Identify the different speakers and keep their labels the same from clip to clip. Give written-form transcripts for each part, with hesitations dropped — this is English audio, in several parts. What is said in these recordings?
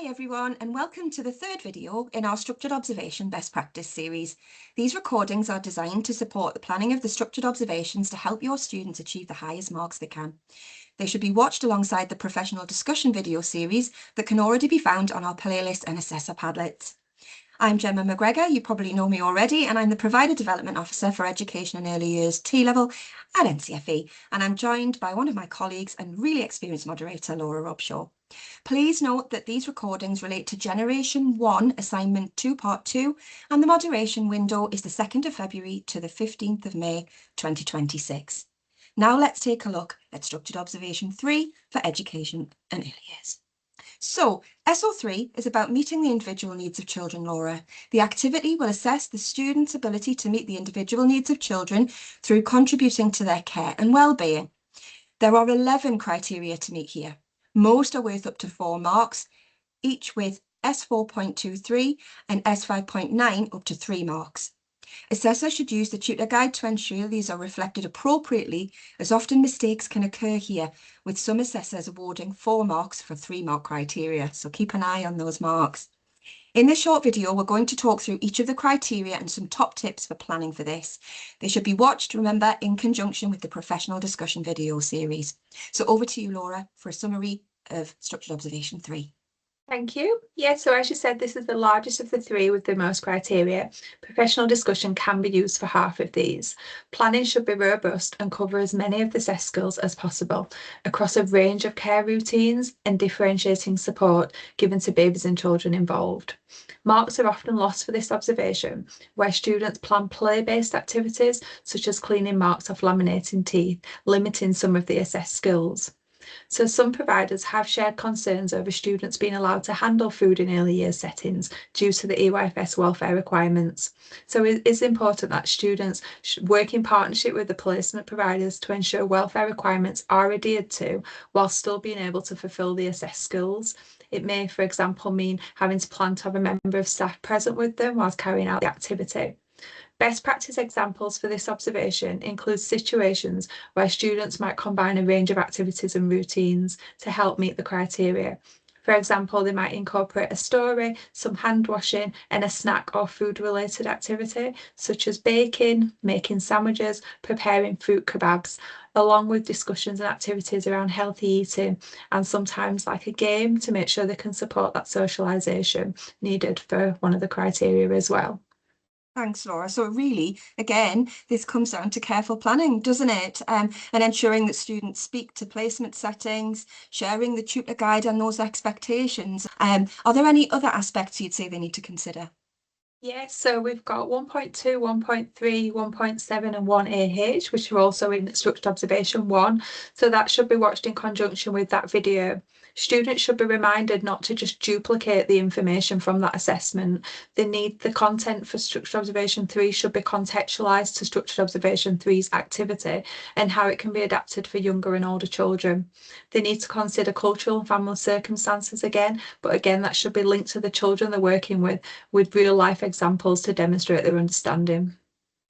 Speaker 1: Hi everyone, and welcome to the third video in our Structured Observation Best Practice series. These recordings are designed to support the planning of the structured observations to help your students achieve the highest marks they can. They should be watched alongside the professional discussion video series that can already be found on our playlist and assessor Padlets. I'm Gemma McGregor, you probably know me already, and I'm the Provider Development Officer for Education and Early Years T-Level at NCFE, and I'm joined by one of my colleagues and really experienced moderator, Laura Robshaw. Please note that these recordings relate to Generation 1 Assignment 2 Part 2, and the moderation window is the 2nd of February to the 15th of May 2026. Now let's take a look at Structured Observation 3 for Education and Early Years. So, SO3 is about meeting the individual needs of children, Laura. The activity will assess the student's ability to meet the individual needs of children through contributing to their care and well-being. There are 11 criteria to meet here. Most are worth up to 4 marks, each with S4.23 and S5.9 up to 3 marks. Assessors should use the tutor guide to ensure these are reflected appropriately, as often mistakes can occur here, with some assessors awarding 4 marks for 3-mark criteria, so keep an eye on those marks. In this short video, we're going to talk through each of the criteria and some top tips for planning for this. They should be watched, remember, in conjunction with the professional discussion video series. So over to you, Laura, for a summary of Structured Observation 3.
Speaker 2: Thank you. Yeah, so as you said, this is the largest of the 3 with the most criteria. Professional discussion can be used for half of these. Planning should be robust and cover as many of the SES skills as possible across a range of care routines and differentiating support given to babies and children involved. Marks are often lost for this observation, where students plan play-based activities such as cleaning marks off laminating teeth, limiting some of the assessed skills. So some providers have shared concerns over students being allowed to handle food in early years settings due to the EYFS welfare requirements. So it is important that students work in partnership with the placement providers to ensure welfare requirements are adhered to while still being able to fulfil the assessed skills. It may, for example, mean having to plan to have a member of staff present with them whilst carrying out the activity. Best practice examples for this observation include situations where students might combine a range of activities and routines to help meet the criteria. For example, they might incorporate a story, some hand washing, and a snack or food-related activity, such as baking, making sandwiches, preparing fruit kebabs, along with discussions and activities around healthy eating, and sometimes like a game to make sure they can support that socialisation needed for one of the criteria as well.
Speaker 1: Thanks, Laura. So really, again, this comes down to careful planning, doesn't it? And ensuring that students speak to placement settings, sharing the tutor guide and those expectations. Are there any other aspects you'd say they need to consider?
Speaker 2: Yes, so we've got 1.2, 1.3, 1.7 and 1AH, which are also in Structured Observation 1. So that should be watched in conjunction with that video. Students should be reminded not to just duplicate the information from that assessment. The content for Structured Observation 3 should be contextualised to Structured Observation 3's activity and how it can be adapted for younger and older children. They need to consider cultural and family circumstances again, but again, that should be linked to the children they're working with real life examples to demonstrate their understanding.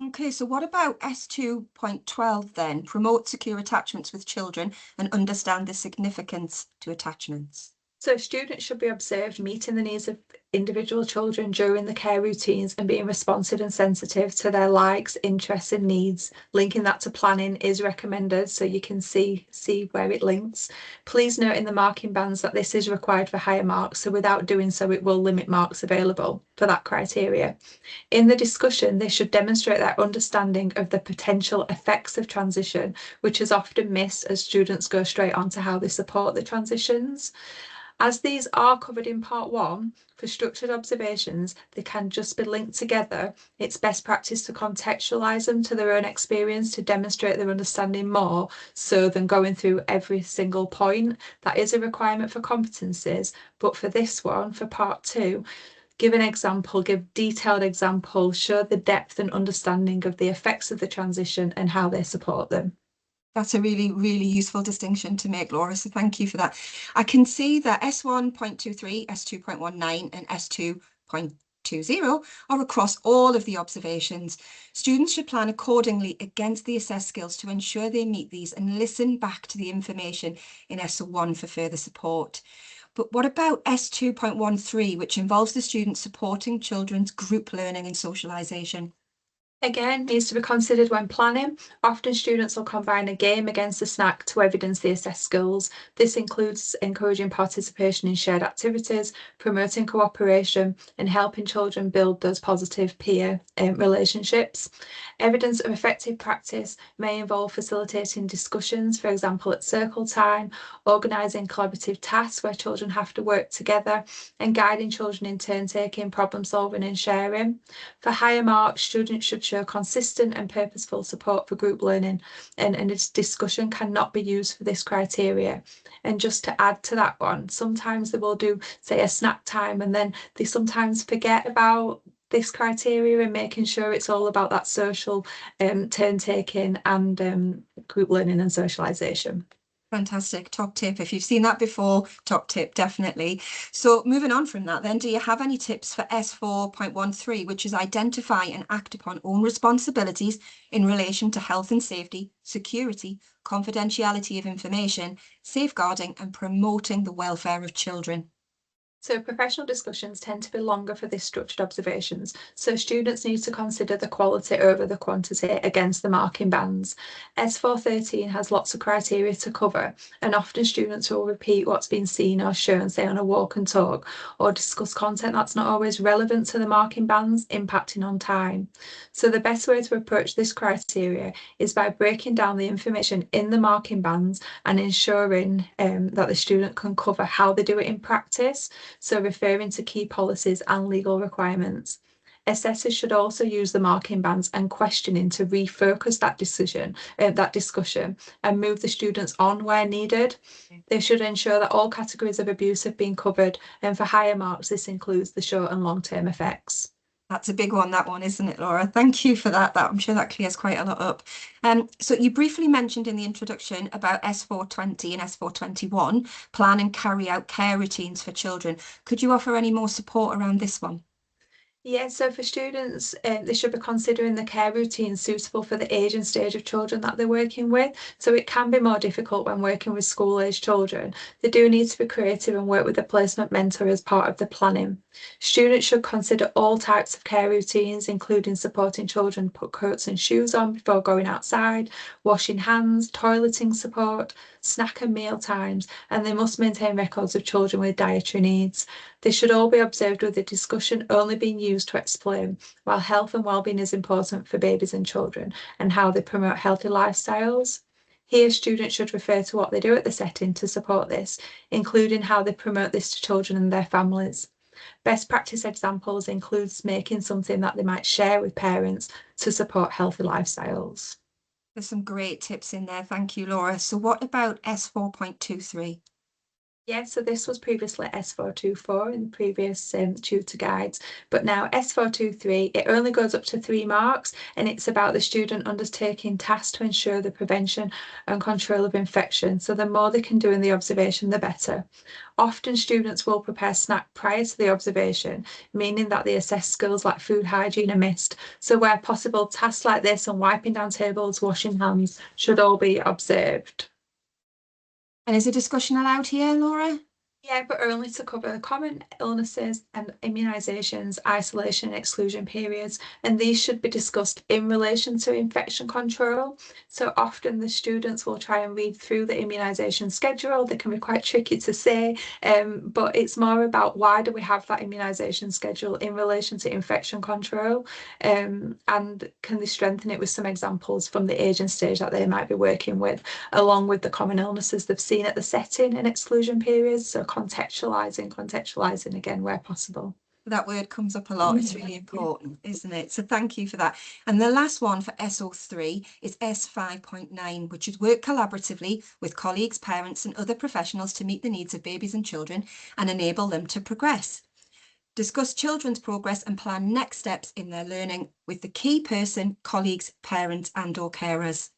Speaker 1: Okay, so what about S2.12 then? Promote secure attachments with children and understand the significance to attachments.
Speaker 2: So students should be observed meeting the needs of individual children during the care routines and being responsive and sensitive to their likes, interests and needs. Linking that to planning is recommended so you can see where it links. Please note in the marking bands that this is required for higher marks, so without doing so it will limit marks available for that criteria. In the discussion, they should demonstrate their understanding of the potential effects of transition, which is often missed as students go straight on to how they support the transitions. As these are covered in part 1, for structured observations, they can just be linked together. It's best practice to contextualise them to their own experience to demonstrate their understanding more so than going through every single point. That is a requirement for competencies, but for this one, for part 2, give an example, give detailed examples, show the depth and understanding of the effects of the transition and how they support them.
Speaker 1: That's a really, really useful distinction to make, Laura, so thank you for that. I can see that S1.23, S2.19 and S2.20 are across all of the observations. Students should plan accordingly against the assessed skills to ensure they meet these and listen back to the information in SO1 for further support. But what about S2.13, which involves the students supporting children's group learning and socialisation?
Speaker 2: Again, needs to be considered when planning. Often students will combine a game against a snack to evidence the assessed skills. This includes encouraging participation in shared activities, promoting cooperation, and helping children build those positive peer relationships. Evidence of effective practice may involve facilitating discussions, for example, at circle time, organising collaborative tasks where children have to work together, and guiding children in turn taking, problem solving, and sharing. For higher marks, students should show consistent and purposeful support for group learning, and a discussion cannot be used for this criteria. And just to add to that one, sometimes they will do, say, a snack time, and then they sometimes forget about this criteria and making sure it's all about that social turn taking and group learning and socialisation.
Speaker 1: Fantastic. Top tip. If you've seen that before, top tip, definitely. So moving on from that, then, do you have any tips for S4.13, which is identify and act upon own responsibilities in relation to health and safety, security, confidentiality of information, safeguarding and promoting the welfare of children?
Speaker 2: So professional discussions tend to be longer for this structured observations, so students need to consider the quality over the quantity against the marking bands. S413 has lots of criteria to cover, and often students will repeat what's been seen or shown, say on a walk and talk, or discuss content that's not always relevant to the marking bands, impacting on time. So the best way to approach this criteria is by breaking down the information in the marking bands and ensuring that the student can cover how they do it in practice, so referring to key policies and legal requirements. Assessors should also use the marking bands and questioning to refocus that discussion and move the students on where needed. They should ensure that all categories of abuse have been covered, and for higher marks, this includes the short and long-term effects.
Speaker 1: That's a big one, that one, isn't it, Laura? Thank you for that. I'm sure that clears quite a lot up. So you briefly mentioned in the introduction about S420 and S421, plan and carry out care routines for children. Could you offer any more support around this one?
Speaker 2: Yeah, so for students, they should be considering the care routine suitable for the age and stage of children that they're working with. So it can be more difficult when working with school-age children. They do need to be creative and work with a placement mentor as part of the planning. Students should consider all types of care routines, including supporting children put coats and shoes on before going outside, washing hands, toileting support, snack and meal times, and they must maintain records of children with dietary needs. They should all be observed with the discussion only being used to explain why health and well-being is important for babies and children and how they promote healthy lifestyles. Here, students should refer to what they do at the setting to support this, including how they promote this to children and their families. Best practice examples includes making something that they might share with parents to support healthy lifestyles.
Speaker 1: There's some great tips in there. Thank you, Laura. So what about S4.23?
Speaker 2: Yeah, so this was previously S424 in the previous tutor guides, but now S423, it only goes up to 3 marks, and it's about the student undertaking tasks to ensure the prevention and control of infection. So the more they can do in the observation, the better. Often students will prepare snack prior to the observation, meaning that they assess skills like food hygiene are missed. So where possible, tasks like this and wiping down tables, washing hands should all be observed.
Speaker 1: And is a discussion allowed here, Laura?
Speaker 2: Yeah, but only to cover common illnesses and immunisations, isolation and exclusion periods, and these should be discussed in relation to infection control. So often the students will try and read through the immunisation schedule. They can be quite tricky to say, but it's more about why do we have that immunisation schedule in relation to infection control, and can they strengthen it with some examples from the age and stage that they might be working with, along with the common illnesses they've seen at the setting and exclusion periods. So contextualizing again where possible.
Speaker 1: That word comes up a lot. It's really important, isn't it? So thank you for that. And the last one for SO3 is S5.9, which is work collaboratively with colleagues, parents and other professionals to meet the needs of babies and children and enable them to progress. Discuss children's progress and plan next steps in their learning with the key person, colleagues, parents and or carers.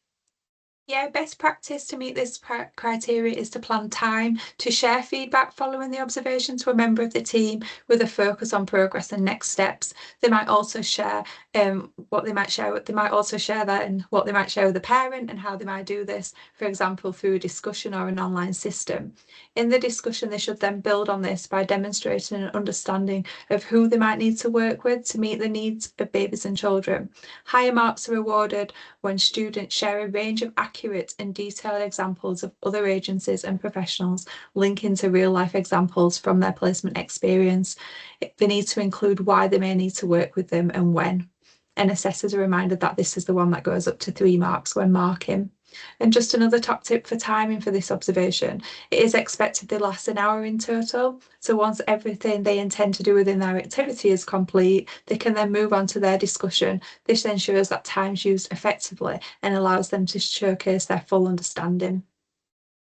Speaker 2: Yeah, best practice to meet this criteria is to plan time to share feedback following the observation to a member of the team with a focus on progress and next steps. They might also share what they might share. They might also share that and what they might share with the parent and how they might do this, for example, through a discussion or an online system. In the discussion, they should then build on this by demonstrating an understanding of who they might need to work with to meet the needs of babies and children. Higher marks are awarded when students share a range of accurate and detailed examples of other agencies and professionals linking to real life examples from their placement experience. They need to include why they may need to work with them and when. And assessors are reminded that this is the one that goes up to 3 marks when marking. And just another top tip for timing for this observation, it is expected they last an hour in total. So once everything they intend to do within their activity is complete, they can then move on to their discussion. This ensures that time's used effectively and allows them to showcase their full understanding.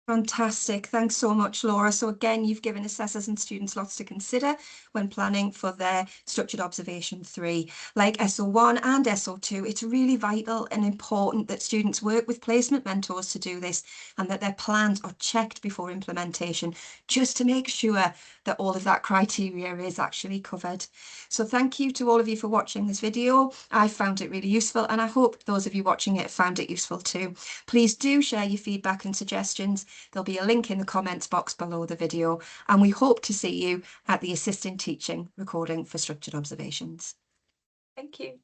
Speaker 1: Fantastic. Thanks so much, Laura. So again, you've given assessors and students lots to consider when planning for their structured observation 3. Like SO1 and SO2, it's really vital and important that students work with placement mentors to do this and that their plans are checked before implementation, just to make sure that all of that criteria is actually covered. So thank you to all of you for watching this video. I found it really useful and I hope those of you watching it found it useful too. Please do share your feedback and suggestions. There'll be a link in the comments box below the video, and we hope to see you at the Assisting Teaching recording for structured observations.
Speaker 2: Thank you.